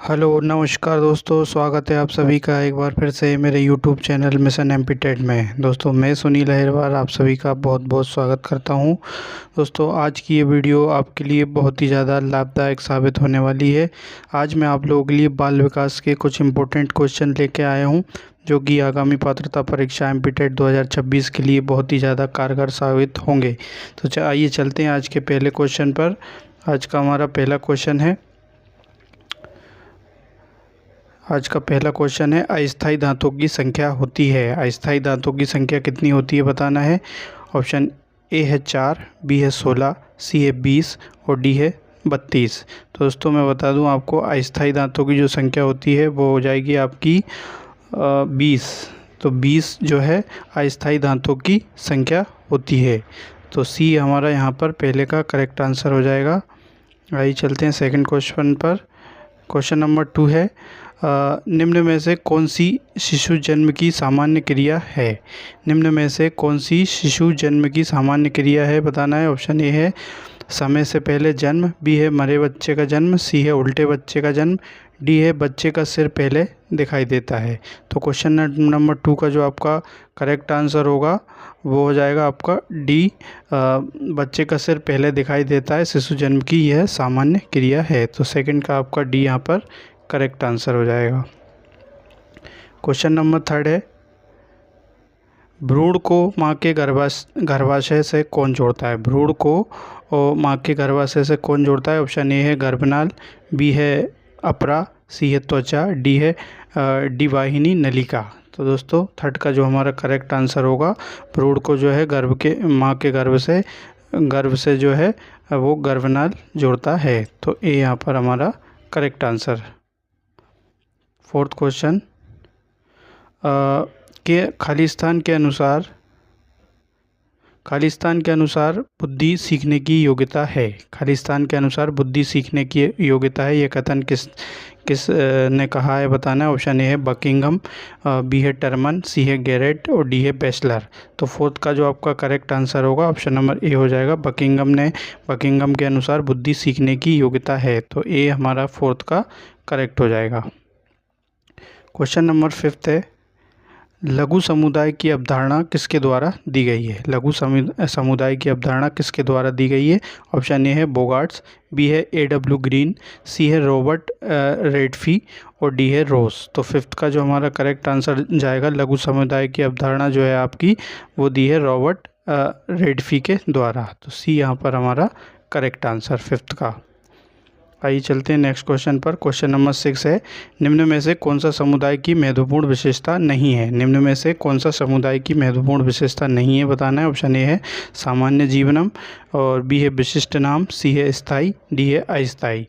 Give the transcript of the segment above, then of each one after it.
Hello नमस्कार दोस्तों, स्वागत है आप सभी का एक बार फिर से मेरे YouTube channel mission MP TET में। दोस्तों मैं सुनील अहिरवार आप सभी का बहुत बहुत स्वागत करता हूं। दोस्तों आज की ये वीडियो आपके लिए बहुत ही ज़्यादा लाभदायक साबित होने वाली है। आज मैं आप लोगों के लिए बाल विकास के कुछ इम्पोर्टेंट क्वेश्चन लेके आया हूँ जो कि आगामी पात्रता परीक्षा एमपी टेट 2026 के लिए बहुत ही ज़्यादा कारगर साबित होंगे। तो आइए चलते हैं आज के पहले क्वेश्चन पर। आज का हमारा पहला क्वेश्चन है अस्थायी दांतों की संख्या होती है। अस्थायी दांतों की संख्या कितनी होती है बताना है। ऑप्शन ए है 4, बी है 16, सी है 20 और डी है 32। तो दोस्तों मैं बता दूं आपको, अस्थायी दांतों की जो संख्या होती है वो हो जाएगी आपकी 20। तो 20 जो है अस्थायी दांतों की संख्या होती है। तो सी हमारा यहाँ पर पहले का करेक्ट आंसर हो जाएगा। आइए चलते हैं सेकंड क्वेश्चन पर। क्वेश्चन नंबर 2 है निम्न में से कौन सी शिशु जन्म की सामान्य क्रिया है। निम्न में से कौन सी शिशु जन्म की सामान्य क्रिया है बताना है। ऑप्शन ए है समय से पहले जन्म, बी है मरे बच्चे का जन्म, सी है उल्टे बच्चे का जन्म, डी है बच्चे का सिर पहले दिखाई देता है। तो क्वेश्चन नंबर 2 का जो आपका करेक्ट आंसर होगा वो हो जाएगा आपका डी, बच्चे का सिर पहले दिखाई देता है शिशु जन्म की यह सामान्य क्रिया है। तो सेकंड का आपका डी यहाँ पर करेक्ट आंसर हो जाएगा। क्वेश्चन नंबर 3 है भ्रूण को माँ के गर्भाशय से कौन जोड़ता है। भ्रूण को माँ के गर्भाशय से कौन जोड़ता है। ऑप्शन ए है गर्भनाल, बी है अपरा, सी है त्वचा, डी है डी वाहिनी नलिका। तो दोस्तों थर्ड का जो हमारा करेक्ट आंसर होगा, भ्रूण को जो है माँ के गर्भ से जो है वो गर्भनाल जोड़ता है। तो ए यहाँ पर हमारा करेक्ट आंसर। फोर्थ क्वेश्चन के खालिस्तान के अनुसार बुद्धि सीखने की योग्यता है। खालिस्तान के अनुसार बुद्धि सीखने की योग्यता है, यह कथन किस ने कहा है बताना है। ऑप्शन ए है बकिंघम, बी है टर्मन, सी है गैरेट और डी है बेचलर। तो फोर्थ का जो आपका करेक्ट आंसर होगा ऑप्शन नंबर ए हो जाएगा। बकिंघम के अनुसार बुद्धि सीखने की योग्यता है। तो ए हमारा फोर्थ का करेक्ट हो जाएगा। क्वेश्चन नंबर 5 है लघु समुदाय की अवधारणा किसके द्वारा दी गई है। लघु समुदाय की अवधारणा किसके द्वारा दी गई है। ऑप्शन ए है बोगार्ट्स, बी है A.W. ग्रीन, सी है रॉबर्ट रेडफी और डी है रोस। तो फिफ्थ का जो हमारा करेक्ट आंसर जाएगा, लघु समुदाय की अवधारणा जो है आपकी वो दी है रॉबर्ट रेडफी के द्वारा। तो सी यहाँ पर हमारा करेक्ट आंसर फिफ्थ का। आइए चलते हैं नेक्स्ट क्वेश्चन पर। क्वेश्चन नंबर 6 है निम्न में से कौन सा समुदाय की महत्वपूर्ण विशेषता नहीं है। निम्न में से कौन सा समुदाय की महत्वपूर्ण विशेषता नहीं है बताना है। ऑप्शन ए है सामान्य जीवनम और बी है विशिष्ट नाम, सी है स्थायी, डी है अस्थायी।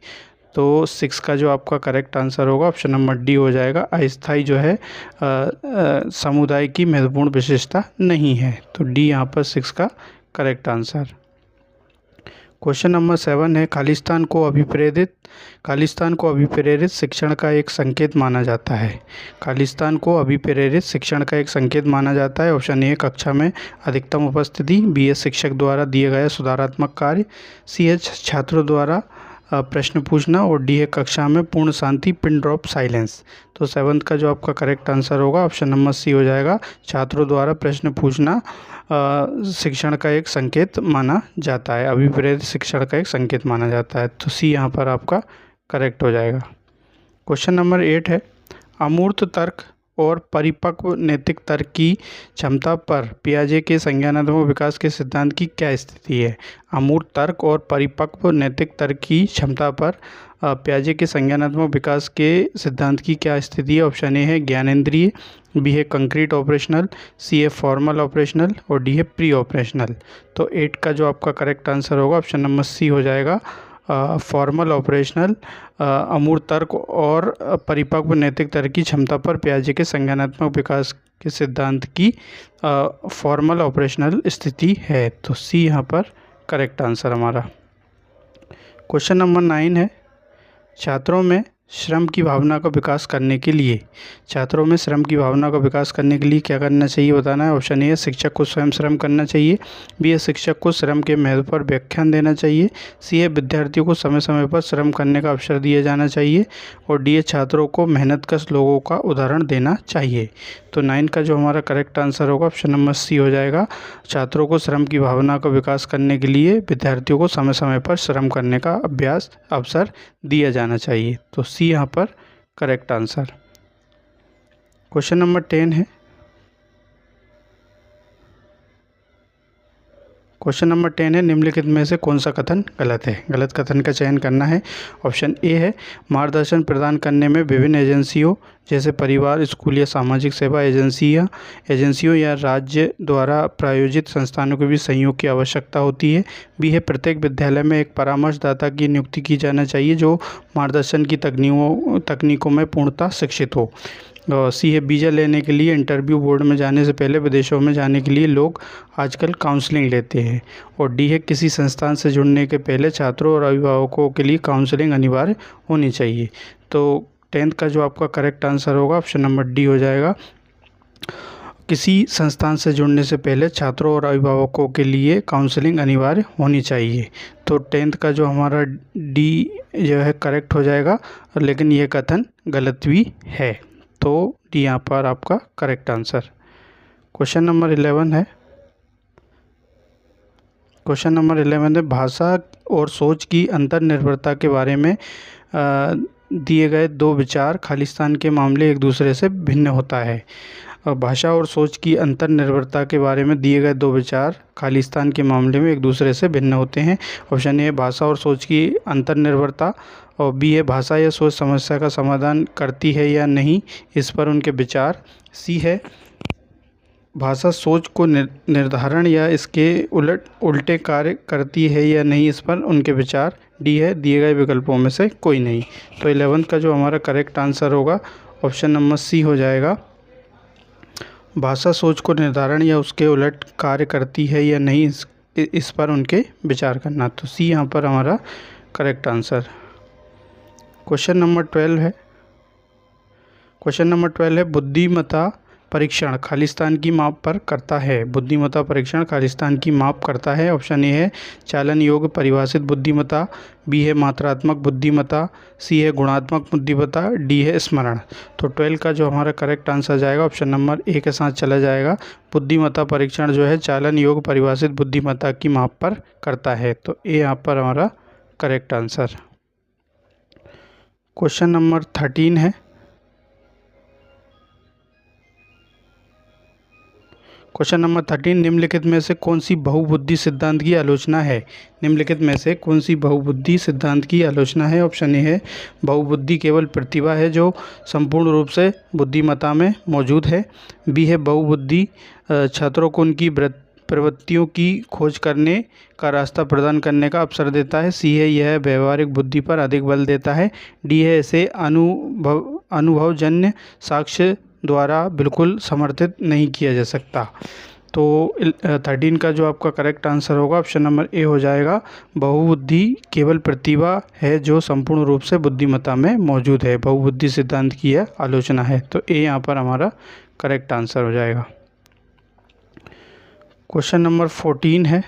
तो 6 का जो आपका करेक्ट आंसर होगा ऑप्शन नंबर डी हो जाएगा। अस्थायी जो है समुदाय की महत्वपूर्ण विशेषता नहीं है। तो डी यहाँ पर 6 का करेक्ट आंसर। क्वेश्चन नंबर 7 है खालिस्तान को अभिप्रेरित शिक्षण का एक संकेत माना जाता है। खालिस्तान को अभिप्रेरित शिक्षण का एक संकेत माना जाता है। ऑप्शन ए कक्षा में अधिकतम उपस्थिति, बी है शिक्षक द्वारा दिए गए सुधारात्मक कार्य, सी है छात्रों द्वारा प्रश्न पूछना और डी है कक्षा में पूर्ण शांति, पिन ड्रॉप साइलेंस। तो 7th का जो आपका करेक्ट आंसर होगा ऑप्शन नंबर सी हो जाएगा। छात्रों द्वारा प्रश्न पूछना शिक्षण का एक संकेत माना जाता है, अभिप्रेरित शिक्षण का एक संकेत माना जाता है। तो सी यहाँ पर आपका करेक्ट हो जाएगा। क्वेश्चन नंबर 8 है अमूर्त तर्क और परिपक्व नैतिक तर्क की क्षमता पर पियाजे के संज्ञानात्मक विकास के सिद्धांत की क्या स्थिति है। अमूर्त तर्क और परिपक्व नैतिक तर्क की क्षमता पर पियाजे के संज्ञानात्मक विकास के सिद्धांत की क्या स्थिति है। ऑप्शन ए है ज्ञानेंद्रिय, बी है कंक्रीट ऑपरेशनल, सी है फॉर्मल ऑपरेशनल और डी है प्री ऑपरेशनल। तो 8 का जो आपका करेक्ट आंसर होगा ऑप्शन नंबर सी हो जाएगा। फॉर्मल ऑपरेशनल अमूर्त तर्क और परिपक्व नैतिक तर्क की क्षमता पर पियाजे के संज्ञानात्मक विकास के सिद्धांत की फॉर्मल ऑपरेशनल स्थिति है। तो सी यहाँ पर करेक्ट आंसर हमारा। क्वेश्चन नंबर 9 है छात्रों में श्रम की भावना का विकास करने के लिए, छात्रों में श्रम की भावना का विकास करने के लिए क्या करना चाहिए बताना है। ऑप्शन ए है शिक्षक को स्वयं श्रम करना चाहिए, बी है शिक्षक को श्रम के महत्व पर व्याख्यान देना चाहिए, सी है विद्यार्थियों को समय समय पर श्रम करने का अवसर दिया जाना चाहिए, और डी है छात्रों को मेहनतकश लोगों का उदाहरण देना चाहिए। तो 9 का जो हमारा करेक्ट आंसर होगा ऑप्शन नंबर सी हो जाएगा। छात्रों को श्रम की भावना का विकास करने के लिए विद्यार्थियों को समय समय पर श्रम करने का अवसर दिया जाना चाहिए। तो सी यहाँ पर करेक्ट आंसर। क्वेश्चन नंबर 10 है। क्वेश्चन नंबर 10 है, निम्नलिखित में से कौन सा कथन गलत है। गलत कथन का चयन करना है। ऑप्शन ए है मार्गदर्शन प्रदान करने में विभिन्न एजेंसियों जैसे परिवार, स्कूल या सामाजिक सेवा एजेंसियों या राज्य द्वारा प्रायोजित संस्थानों के बीच सहयोग की आवश्यकता होती है। बी है प्रत्येक विद्यालय में एक परामर्शदाता की नियुक्ति की जाना चाहिए जो मार्गदर्शन की तकनीकों में पूर्णतः शिक्षित हो। सी है वीज़ा लेने के लिए इंटरव्यू, बोर्ड में जाने से पहले विदेशों में जाने के लिए लोग आजकल काउंसलिंग लेते हैं। और डी है किसी संस्थान से जुड़ने के पहले छात्रों और अभिभावकों के लिए काउंसलिंग अनिवार्य होनी चाहिए। तो 10th का जो आपका करेक्ट आंसर होगा ऑप्शन नंबर डी हो जाएगा। किसी संस्थान से जुड़ने से पहले छात्रों और अभिभावकों के लिए काउंसलिंग अनिवार्य होनी चाहिए। तो 10th का जो हमारा डी जो है करेक्ट हो जाएगा, लेकिन ये कथन गलत भी है। तो डी यहाँ पर आपका करेक्ट आंसर। क्वेश्चन नंबर 11 है। क्वेश्चन नंबर 11 है, भाषा और सोच की अंतर्निर्भरता के बारे में दिए गए दो विचार खालिस्तान के मामले एक दूसरे से भिन्न होता है। भाषा और सोच की अंतर्निर्भरता के बारे में दिए गए दो विचार खालिस्तान के मामले में एक दूसरे से भिन्न होते हैं। ऑप्शन ए भाषा और सोच की अंतर्निर्भरता, और बी है भाषा या सोच समस्या का समाधान करती है या नहीं, इस पर उनके विचार। सी है भाषा सोच को निर्धारण या इसके उल्टे कार्य करती है या नहीं, इस पर उनके विचार। डी है दिए गए विकल्पों में से कोई नहीं। तो 11th का जो हमारा करेक्ट आंसर होगा ऑप्शन नंबर सी हो जाएगा। भाषा सोच को निर्धारण या उसके उलट कार्य करती है या नहीं, इस पर उनके विचार करना। तो सी यहाँ पर हमारा करेक्ट आंसर। क्वेश्चन नंबर 12 है। क्वेश्चन नंबर 12 है, बुद्धिमत्ता परीक्षण खालिस्तान की माप पर करता है। बुद्धिमत्ता परीक्षण खालिस्तान की माप करता है। ऑप्शन ए है चालन योग्य परिभाषित बुद्धिमत्ता, बी है मात्रात्मक बुद्धिमत्ता, सी है गुणात्मक बुद्धिमत्ता, डी है स्मरण। तो 12 का जो हमारा करेक्ट आंसर जाएगा ऑप्शन नंबर ए के साथ चला जाएगा। बुद्धिमत्ता परीक्षण जो है चालन योग्य परिभाषित बुद्धिमत्ता की माप पर करता है। तो ए यहाँ पर हमारा करेक्ट आंसर। क्वेश्चन नंबर 13 है। क्वेश्चन नंबर 13, निम्नलिखित में से कौन सी बहुबुद्धि सिद्धांत की आलोचना है। निम्नलिखित में से कौन सी बहुबुद्धि सिद्धांत की आलोचना है। ऑप्शन ए है बहुबुद्धि केवल प्रतिभा है जो संपूर्ण रूप से बुद्धिमत्ता में मौजूद है। बी है बहुबुद्धि छात्रों को उनकी प्रवृत्तियों की खोज करने का रास्ता प्रदान करने का अवसर देता है। सी है यह व्यवहारिक बुद्धि पर अधिक बल देता है। डी है इसे अनुभवजन्य साक्ष्य द्वारा बिल्कुल समर्थित नहीं किया जा सकता। तो 13 का जो आपका करेक्ट आंसर होगा ऑप्शन नंबर ए हो जाएगा। बहुबुद्धि केवल प्रतिभा है जो संपूर्ण रूप से बुद्धिमत्ता में मौजूद है। बहुबुद्धि सिद्धांत की यह आलोचना है। तो ए यहाँ पर हमारा करेक्ट आंसर हो जाएगा। क्वेश्चन नंबर 14 है,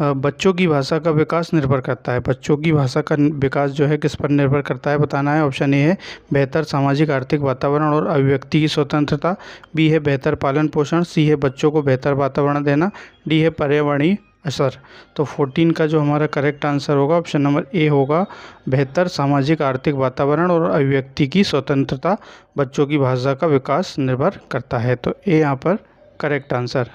बच्चों की भाषा का विकास निर्भर करता है। बच्चों की भाषा का विकास जो है किस पर निर्भर करता है बताना है। ऑप्शन ए है बेहतर सामाजिक आर्थिक वातावरण और अभिव्यक्ति की स्वतंत्रता, बी है बेहतर पालन पोषण, सी है बच्चों को बेहतर वातावरण देना, डी है पर्यावरणीय असर। तो 14 का जो हमारा करेक्ट आंसर होगा ऑप्शन नंबर ए होगा। बेहतर सामाजिक आर्थिक वातावरण और अभिव्यक्ति की स्वतंत्रता बच्चों की भाषा का विकास निर्भर करता है। तो ए यहाँ पर करेक्ट आंसर।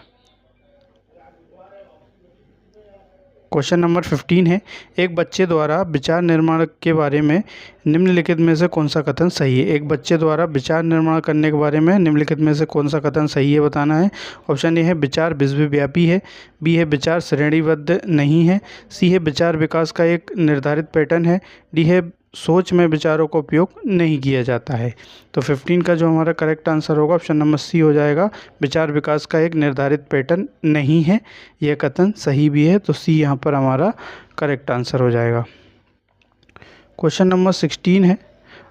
क्वेश्चन नंबर 15 है, एक बच्चे द्वारा विचार निर्माण के बारे में निम्नलिखित में से कौन सा कथन सही है। एक बच्चे द्वारा विचार निर्माण करने के बारे में निम्नलिखित में से कौन सा कथन सही है बताना है। ऑप्शन ए है विचार विश्वव्यापी है, बी है विचार श्रेणीबद्ध नहीं है, सी है विचार विकास का एक निर्धारित पैटर्न है, डी है सोच में विचारों का उपयोग नहीं किया जाता है। तो 15 का जो हमारा करेक्ट आंसर होगा ऑप्शन नंबर सी हो जाएगा। विचार विकास का एक निर्धारित पैटर्न नहीं है, यह कथन सही भी है। तो सी यहाँ पर हमारा करेक्ट आंसर हो जाएगा। क्वेश्चन नंबर 16 है,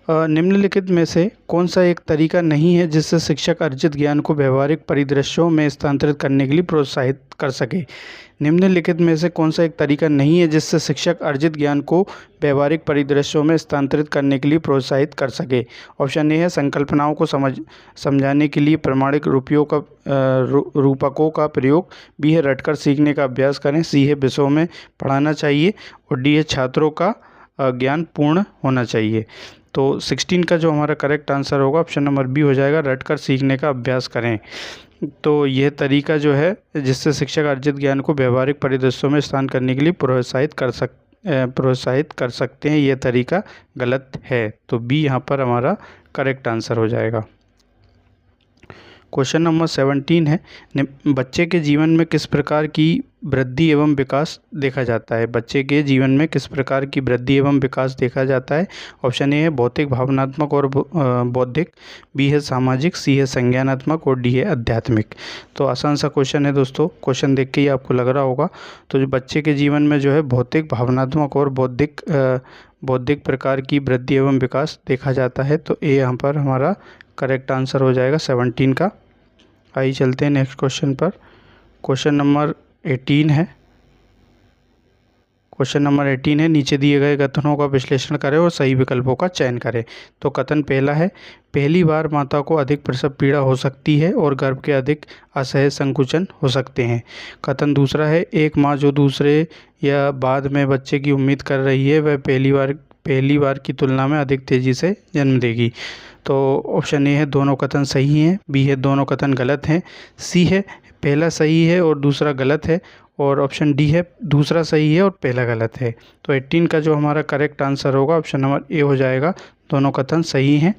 निम्नलिखित में से कौन सा एक तरीका नहीं है जिससे शिक्षक अर्जित ज्ञान को व्यवहारिक परिदृश्यों में स्थानांतरित करने के लिए प्रोत्साहित कर सके। निम्नलिखित में से कौन सा एक तरीका नहीं है जिससे शिक्षक अर्जित ज्ञान को व्यवहारिक परिदृश्यों में स्थानांतरित करने के लिए प्रोत्साहित कर सके। ऑप्शन ए है संकल्पनाओं को समझाने के लिए प्रमाणिक रूपकों का प्रयोग। बी है रटकर सीखने का अभ्यास करें। सी है विषयों में पढ़ाना चाहिए। और डी है छात्रों का ज्ञान पूर्ण होना चाहिए। तो 16 का जो हमारा करेक्ट आंसर होगा ऑप्शन नंबर बी हो जाएगा, रटकर सीखने का अभ्यास करें। तो यह तरीका जो है जिससे शिक्षक अर्जित ज्ञान को व्यवहारिक परिदृश्यों में स्थान करने के लिए प्रोत्साहित कर सकते हैं, यह तरीका गलत है। तो बी यहाँ पर हमारा करेक्ट आंसर हो जाएगा। क्वेश्चन नंबर 17 है, बच्चे के जीवन में किस प्रकार की वृद्धि एवं विकास देखा जाता है। बच्चे के जीवन में किस प्रकार की वृद्धि एवं विकास देखा जाता है। ऑप्शन ए है भौतिक, भावनात्मक और बौद्धिक। बी है सामाजिक। सी है संज्ञानात्मक। और डी है आध्यात्मिक। तो आसान सा क्वेश्चन है दोस्तों, क्वेश्चन देख के ही आपको लग रहा होगा। तो जो बच्चे के जीवन में जो है भौतिक, भावनात्मक और बौद्धिक प्रकार की वृद्धि एवं विकास देखा जाता है। तो ए यहाँ पर हमारा करेक्ट आंसर हो जाएगा 17 का। आइए चलते हैं नेक्स्ट क्वेश्चन पर। क्वेश्चन नंबर 18 है। क्वेश्चन नंबर 18 है, नीचे दिए गए कथनों का विश्लेषण करें और सही विकल्पों का चयन करें। तो कथन पहला है, पहली बार माता को अधिक प्रसव पीड़ा हो सकती है और गर्भ के अधिक असहज संकुचन हो सकते हैं। कथन दूसरा है, एक माँ जो दूसरे या बाद में बच्चे की उम्मीद कर रही है वह पहली बार की तुलना में अधिक तेज़ी से जन्म देगी। तो ऑप्शन ए है दोनों कथन सही हैं। बी है दोनों कथन गलत हैं। सी है पहला सही है और दूसरा गलत है। और ऑप्शन डी है दूसरा सही है और पहला गलत है। तो 18 का जो हमारा करेक्ट आंसर होगा ऑप्शन नंबर ए हो जाएगा, दोनों कथन सही हैं।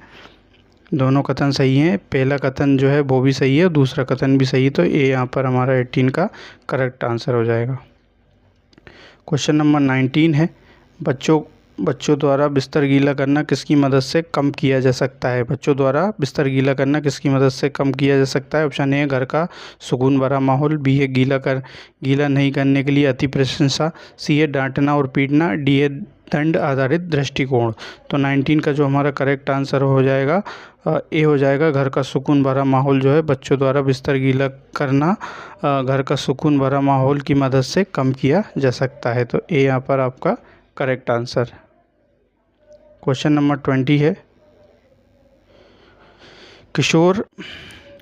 दोनों कथन सही हैं, पहला कथन जो है वो भी सही है और दूसरा कथन भी सही है। तो ए यहाँ पर हमारा 18 का करेक्ट आंसर हो जाएगा। क्वेश्चन नंबर 19 है, बच्चों द्वारा बिस्तर गीला करना किसकी मदद से कम किया जा सकता है। बच्चों द्वारा बिस्तर गीला करना किसकी मदद से कम किया जा सकता है। ऑप्शन ए है घर का सुकून भरा माहौल। बी है गीला नहीं करने के लिए अति प्रशंसा। सी है डांटना और पीटना। डी है दंड आधारित दृष्टिकोण। तो 19 का जो हमारा करेक्ट आंसर हो जाएगा ए हो जाएगा, घर का सुकून भरा माहौल जो है बच्चों द्वारा बिस्तर गीला करना घर का सुकून भरा माहौल की मदद से कम किया जा सकता है। तो ए यहाँ पर आपका करेक्ट आंसर। क्वेश्चन नंबर 20 है,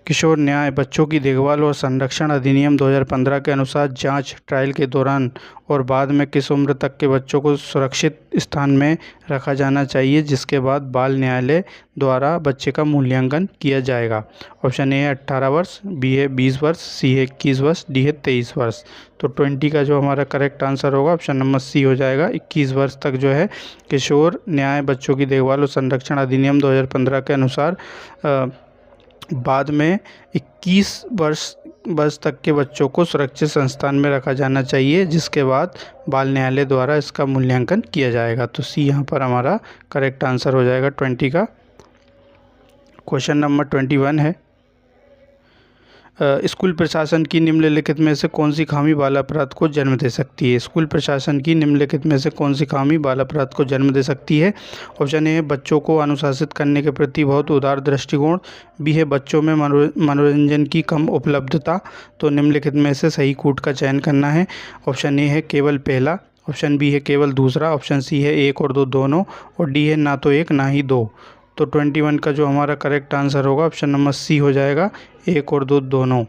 किशोर न्याय बच्चों की देखभाल और संरक्षण अधिनियम 2015 के अनुसार जांच ट्रायल के दौरान और बाद में किस उम्र तक के बच्चों को सुरक्षित स्थान में रखा जाना चाहिए, जिसके बाद बाल न्यायालय द्वारा बच्चे का मूल्यांकन किया जाएगा। ऑप्शन ए है 18 वर्ष। बी है 20 वर्ष। सी है 21 वर्ष। डी है 23 वर्ष। तो 20 का जो हमारा करेक्ट आंसर होगा ऑप्शन नंबर सी हो जाएगा, 21 वर्ष तक जो है किशोर न्याय बच्चों की देखभाल और संरक्षण अधिनियम 2015 के अनुसार बाद में 21 वर्ष तक के बच्चों को सुरक्षित संस्थान में रखा जाना चाहिए, जिसके बाद बाल न्यायालय द्वारा इसका मूल्यांकन किया जाएगा। तो सी यहाँ पर हमारा करेक्ट आंसर हो जाएगा 20 का। क्वेश्चन नंबर 21 है, स्कूल प्रशासन की निम्नलिखित में से कौन सी खामी बाल अपराध को जन्म दे सकती है। स्कूल प्रशासन की निम्नलिखित में से कौन सी खामी बाल अपराध को जन्म दे सकती है। ऑप्शन ए है बच्चों को अनुशासित करने के प्रति बहुत उदार दृष्टिकोण। बी है बच्चों में मनोरंजन की कम उपलब्धता। तो निम्नलिखित में से सही कूट का चयन करना है। ऑप्शन ए है केवल पहला। ऑप्शन बी है केवल दूसरा। ऑप्शन सी है 1 और 2 दोनों। और डी है ना तो 1 ना ही 2। तो 21 का जो हमारा करेक्ट आंसर होगा ऑप्शन नंबर सी हो जाएगा, 1 और 2 दोनों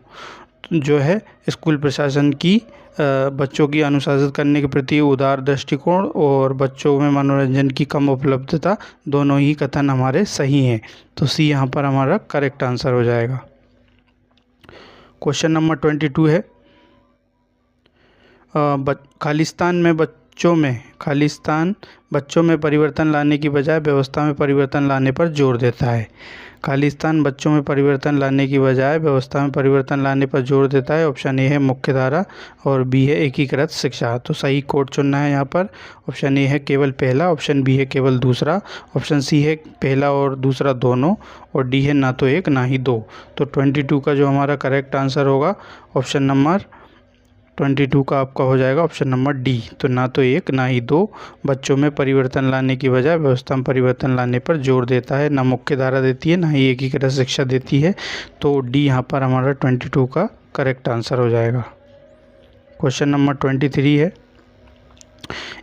जो है स्कूल प्रशासन की बच्चों की अनुशासित करने के प्रति उदार दृष्टिकोण और बच्चों में मनोरंजन की कम उपलब्धता, दोनों ही कथन हमारे सही हैं। तो सी यहाँ पर हमारा करेक्ट आंसर हो जाएगा। क्वेश्चन नंबर 22 है, खालिस्तान बच्चों में परिवर्तन लाने की बजाय व्यवस्था में परिवर्तन लाने पर जोर देता है। खालिस्तान बच्चों में परिवर्तन लाने की बजाय व्यवस्था में परिवर्तन लाने पर जोर देता है। ऑप्शन ए है मुख्य धारा और बी है एकीकृत शिक्षा। तो सही कोड चुनना है यहाँ पर। ऑप्शन ए है केवल पहला। ऑप्शन बी है केवल दूसरा। ऑप्शन सी है पहला और दूसरा दोनों। और डी है ना तो 1 ना ही 2। तो 22 का जो हमारा करेक्ट आंसर होगा ऑप्शन नंबर 22 का आपका हो जाएगा ऑप्शन नंबर डी। तो ना तो एक ना ही दो, बच्चों में परिवर्तन लाने की बजाय व्यवस्था में परिवर्तन लाने पर जोर देता है, ना मुख्य धारा देती है, ना ही एकीकृत शिक्षा देती है। तो डी यहाँ पर हमारा 22 का करेक्ट आंसर हो जाएगा। क्वेश्चन नंबर 23 है,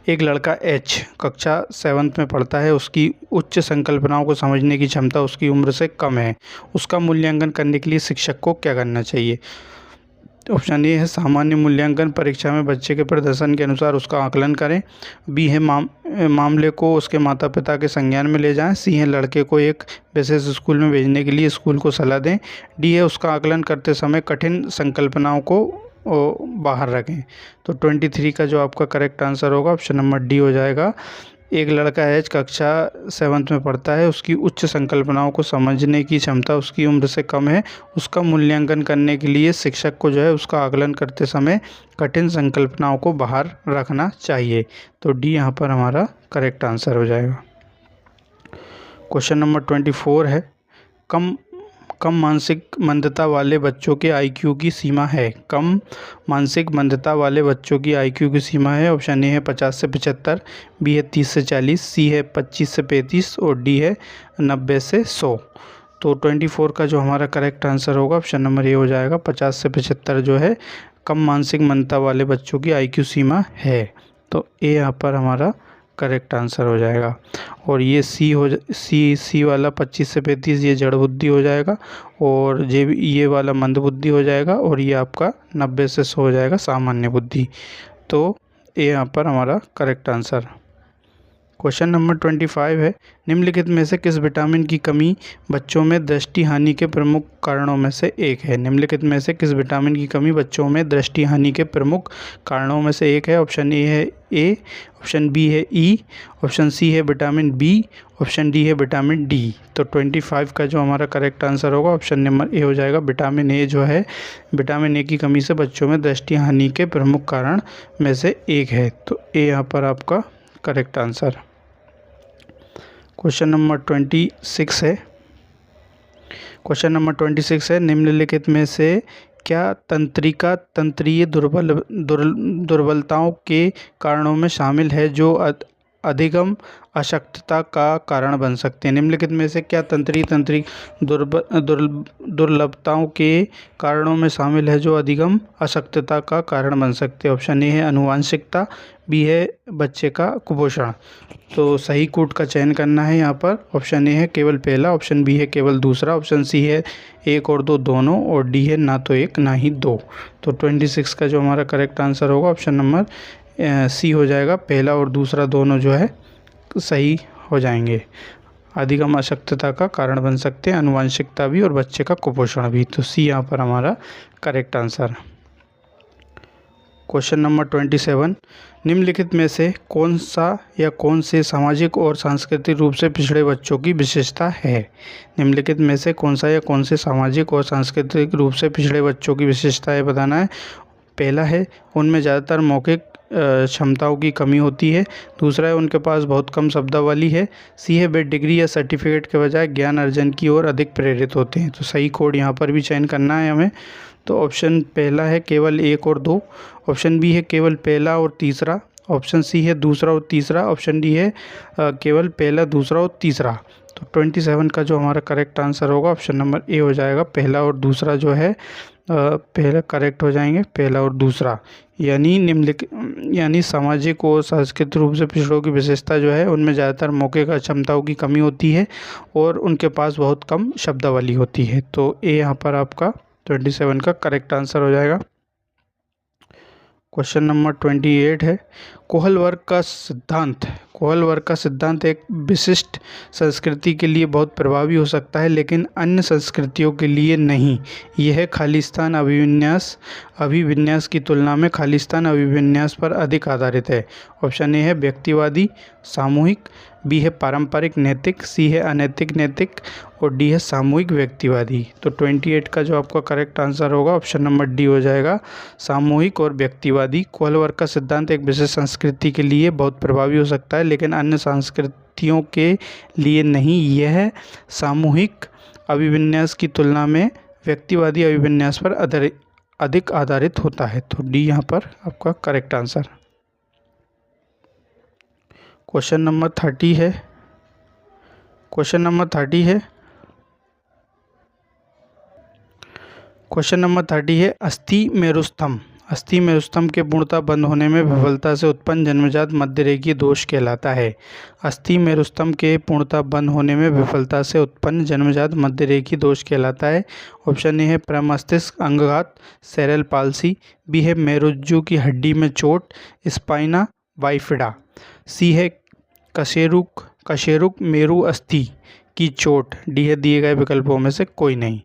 एक लड़का एच कक्षा 7th में पढ़ता है, उसकी उच्च संकल्पनाओं को समझने की क्षमता उसकी उम्र से कम है, उसका मूल्यांकन करने के लिए शिक्षक को क्या करना चाहिए? ऑप्शन ए है सामान्य मूल्यांकन, परीक्षा में बच्चे के प्रदर्शन के अनुसार उसका आकलन करें। बी है मामले को उसके माता पिता के संज्ञान में ले जाएं। सी है लड़के को एक विशेष स्कूल में भेजने के लिए स्कूल को सलाह दें। डी है उसका आकलन करते समय कठिन संकल्पनाओं को बाहर रखें। तो 23 का जो आपका करेक्ट आंसर होगा ऑप्शन नंबर डी हो जाएगा। एक लड़का एच कक्षा 7th में पढ़ता है, उसकी उच्च संकल्पनाओं को समझने की क्षमता उसकी उम्र से कम है, उसका मूल्यांकन करने के लिए शिक्षक को जो है उसका आकलन करते समय कठिन संकल्पनाओं को बाहर रखना चाहिए। तो डी यहाँ पर हमारा करेक्ट आंसर हो जाएगा। क्वेश्चन नंबर 24 है, कम मानसिक मंदता वाले बच्चों के आईक्यू की सीमा है। कम मानसिक मंदता वाले बच्चों की आईक्यू की सीमा है। ऑप्शन ए है 50 से 75, बी है 30 से 40, सी है 25 से 35 और डी है 90 से 100। तो 24 का जो हमारा करेक्ट आंसर होगा ऑप्शन नंबर ए हो जाएगा। 50 से 75 जो है कम मानसिक मंदता वाले बच्चों की आईक्यू सीमा है। तो ए यहाँ पर हमारा करेक्ट आंसर हो जाएगा। और ये सी वाला 25 से 35 ये जड़ बुद्धि हो जाएगा, और ये वाला मंद बुद्धि हो जाएगा, और ये आपका 90 से 100 हो जाएगा सामान्य बुद्धि। तो ये यहाँ पर हमारा करेक्ट आंसर। क्वेश्चन नंबर 25 है, निम्नलिखित में से किस विटामिन की कमी बच्चों में दृष्टि हानि के प्रमुख कारणों में से एक है? निम्नलिखित में से किस विटामिन की कमी बच्चों में दृष्टि हानि के प्रमुख कारणों में से एक है? ऑप्शन ए है ए, ऑप्शन बी है ई, ऑप्शन सी है विटामिन बी, ऑप्शन डी है विटामिन डी। तो 25 का जो हमारा करेक्ट आंसर होगा ऑप्शन नंबर ए हो जाएगा। विटामिन ए जो है, विटामिन ए की कमी से बच्चों में दृष्टि हानि के प्रमुख कारण में से एक है। तो ए यहाँ पर आपका करेक्ट आंसर। क्वेश्चन नंबर 26 है, क्वेश्चन नंबर 26 है, निम्नलिखित में से क्या तंत्रिका तंत्रीय दुर्बलताओं के कारणों में शामिल है जो अधिगम अशक्तता का कारण बन सकते हैं? निम्नलिखित में से क्या तंत्रिक दुर्लभताओं के कारणों में शामिल है जो अधिगम अशक्तता का कारण बन सकते हैं? ऑप्शन ए है अनुवांशिकता, बी है बच्चे का कुपोषण। तो सही कोड का चयन करना है यहाँ पर। ऑप्शन ए है केवल पहला, ऑप्शन बी है केवल दूसरा, ऑप्शन सी है 1 और 2 दोनों, और डी है ना तो 1 ना ही 2। तो 26 का जो हमारा करेक्ट आंसर होगा ऑप्शन नंबर सी हो जाएगा। पहला और दूसरा दोनों जो है सही हो जाएंगे, अधिगम अशक्तता का कारण बन सकते हैं, अनुवांशिकता भी और बच्चे का कुपोषण भी। तो सी यहाँ पर हमारा करेक्ट आंसर। क्वेश्चन नंबर 27, निम्नलिखित में से कौन सा या कौन से सामाजिक और सांस्कृतिक रूप से पिछड़े बच्चों की विशेषता है? निम्नलिखित में से कौन सा या कौन से सामाजिक और सांस्कृतिक रूप से पिछड़े बच्चों की विशेषता है बताना है। पहला है उनमें ज़्यादातर मौखिक क्षमताओं की कमी होती है। दूसरा है उनके पास बहुत कम शब्दावली है। सी है वे डिग्री या सर्टिफिकेट के बजाय ज्ञान अर्जन की ओर अधिक प्रेरित होते हैं। तो सही कोड यहाँ पर भी चयन करना है हमें। तो ऑप्शन पहला है केवल 1 और 2, ऑप्शन बी है केवल पहला और तीसरा, ऑप्शन सी है दूसरा और तीसरा, ऑप्शन डी है केवल पहला दूसरा और तीसरा। तो 27 का जो हमारा करेक्ट आंसर होगा ऑप्शन नंबर ए हो जाएगा। पहला और दूसरा जो है पहला करेक्ट हो जाएंगे, पहला और दूसरा। यानी सामाजिक और सांस्कृतिक रूप से पिछड़ों की विशेषता जो है उनमें ज़्यादातर मौके का क्षमताओं की कमी होती है और उनके पास बहुत कम शब्दावली होती है। तो ए यहाँ पर आपका 27 का करेक्ट आंसर हो जाएगा। क्वेश्चन नंबर 28 है, कोहल वर्ग का सिद्धांत एक विशिष्ट संस्कृति के लिए बहुत प्रभावी हो सकता है लेकिन अन्य संस्कृतियों के लिए नहीं। यह खालिस्तान अभिविन्यास की तुलना में खालिस्तान अभिविन्यास पर अधिक आधारित है। ऑप्शन ए है व्यक्तिवादी सामूहिक, बी है पारंपरिक नैतिक, सी है अनैतिक नैतिक और डी है सामूहिक व्यक्तिवादी। तो 28 का जो आपका करेक्ट आंसर होगा ऑप्शन नंबर डी हो जाएगा, सामूहिक और व्यक्तिवादी। कोहल वर्ग का सिद्धांत एक विशेष संस्कृति के लिए बहुत प्रभावी हो सकता है लेकिन अन्य संस्कृतियों के लिए नहीं। यह सामूहिक अभिविन्यास की तुलना में व्यक्तिवादी अभिविन्यास पर अधिक आधारित होता है। तो डी यहाँ पर आपका करेक्ट आंसर। क्वेश्चन नंबर 30 है। क्वेश्चन नंबर 30 है क्वेश्चन नंबर 30 है अस्थि मेरुस्थम। अस्थि मेरुस्थम के पूर्णतः बंद होने में विफलता से उत्पन्न जन्मजात मध्यरेखीय दोष कहलाता है। अस्थि मेरुस्थम के पूर्णतः बंद होने में विफलता से उत्पन्न जन्मजात मध्यरेखीय दोष कहलाता है। ऑप्शन ए है प्रमस्तिष्क अंगघात, सेरेल पाल्सी। बी है मेरुज्जू की हड्डी में चोट, स्पाइना बाइफिडा। सी है कशेरुक मेरु अस्थि की चोट। डी है दिए गए विकल्पों में से कोई नहीं।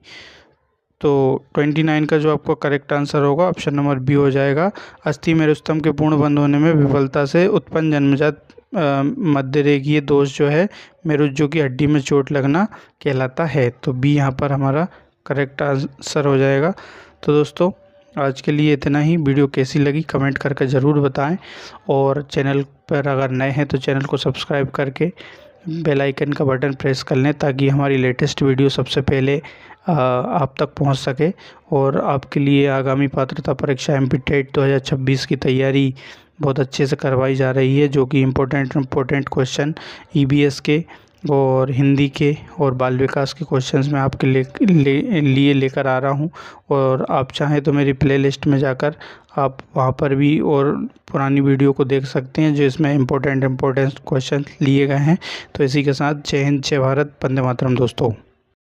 तो 29 का जो आपको करेक्ट आंसर होगा ऑप्शन नंबर बी हो जाएगा। अस्थि मेरुस्थम के पूर्ण बंद होने में विफलता से उत्पन्न जन्मजात मध्यरेखीय दोष जो है मेरुज्जू की हड्डी में चोट लगना कहलाता है। तो बी यहाँ पर हमारा करेक्ट आंसर हो जाएगा। तो दोस्तों आज के लिए इतना ही। वीडियो कैसी लगी कमेंट करके ज़रूर बताएं, और चैनल पर अगर नए हैं तो चैनल को सब्सक्राइब करके बेल आइकन का बटन प्रेस कर लें, ताकि हमारी लेटेस्ट वीडियो सबसे पहले आप तक पहुंच सके। और आपके लिए आगामी पात्रता परीक्षा एमपी-टेट 2026 की तैयारी बहुत अच्छे से करवाई जा रही है, जो कि इम्पोर्टेंट क्वेश्चन ईबीएस के और हिंदी के और बाल विकास के क्वेश्चंस मैं आपके लिए लेकर आ रहा हूं। और आप चाहें तो मेरी प्लेलिस्ट में जाकर आप वहां पर भी और पुरानी वीडियो को देख सकते हैं, जो इसमें इम्पोर्टेंट क्वेश्चन लिए गए हैं। तो इसी के साथ जय हिंद, जय भारत, वंदे मातरम दोस्तों।